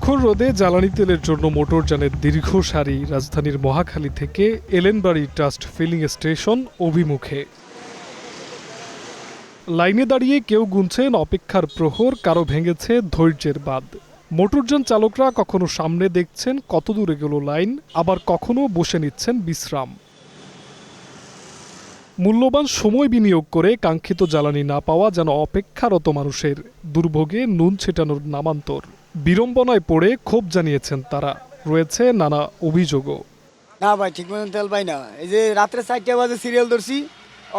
প্রখর রোদে জ্বালানি তেলের জন্য মোটরযানের দীর্ঘ সারি রাজধানীর মহাখালী থেকে এলেনবাড়ি ট্রাস্ট ফিলিং স্টেশন অভিমুখে। লাইনে দাঁড়িয়ে কেউ গুনছেন অপেক্ষার প্রহর, কারো ভেঙেছে ধৈর্যের বাঁধ। মোটরযান চালকরা কখনো সামনে দেখছেন কত দূরে গেল লাইন, আবার কখনো বসে নিচ্ছেন বিশ্রাম। মূল্যবান সময় বিনিয়োগ করে কাঙ্ক্ষিত জ্বালানি না পাওয়া যেন অপেক্ষারত মানুষের দুর্ভোগে নুন ছেটানোর নামান্তর। বিড়ম্বনায় পড়ে ক্ষোভ জানিয়েছেন তারা। রয়েছে নানা অভিযোগও। না ভাই, ঠিক মতন তেল পাই না। এই যে রাত্রে 4টা বাজে সিরিয়াল ধরছি,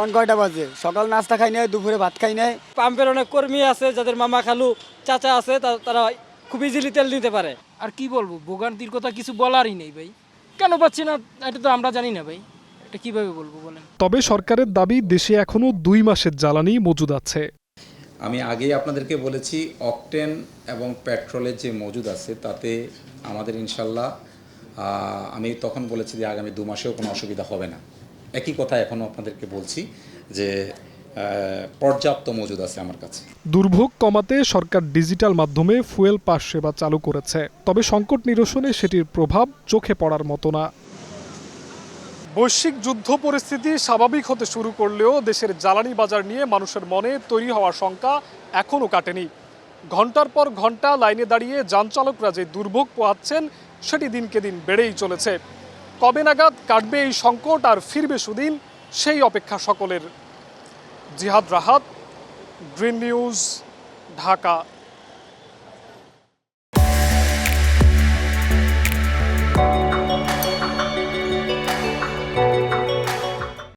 অন কয়টা বাজে, সকাল নাস্তা খাই নাই, দুপুরে ভাত খাই নাই। পাম্পের অনেক কর্মী আছে, যাদের মামা খালু চাচা আছে, তারা খুব ইজিলি তেল নিতে পারে। আর কি বলবো, ভোগান্তির কথা কিছু বলারই নেই ভাই। কেন পাচ্ছি না এটা তো আমরা জানি না ভাই, এটা কিভাবে বলবো বলেন। তবে সরকারের দাবি, দেশে এখনো 2 মাসের জ্বালানি মজুদ আছে। আমি আগেই আপনাদেরকে বলেছি, অকটেন এবং পেট্রোলের যে মজুদ আছে তাতে আমাদের ইনশাল্লাহ, আমি তখন বলেছি যে আগামী 2 মাসেও কোনো অসুবিধা হবে না। একই কথা এখনও আপনাদেরকে বলছি যে পর্যাপ্ত মজুদ আছে আমার কাছে। দুর্ভোগ কমাতে সরকার ডিজিটাল মাধ্যমে ফুয়েল পাস সেবা চালু করেছে, তবে সংকট নিরসনে সেটির প্রভাব চোখে পড়ার মতো না। বৈশ্বিক যুদ্ধ পরিস্থিতি স্বাভাবিক হতে শুরু করলেও দেশের জ্বালানি বাজার নিয়ে মানুষের মনে তৈরি হওয়া শঙ্কা এখনও কাটেনি। ঘন্টার পর ঘন্টা লাইনে দাঁড়িয়ে যান চালকরা যে দুর্ভোগ পোহাচ্ছেন, সেটি দিনকে দিন বেড়েই চলেছে। কবে নাগাদ কাটবে এই সংকট আর ফিরবে সুদিন, সেই অপেক্ষা সকলের। জিহাদ রাহাত, গ্রিন নিউজ, ঢাকা।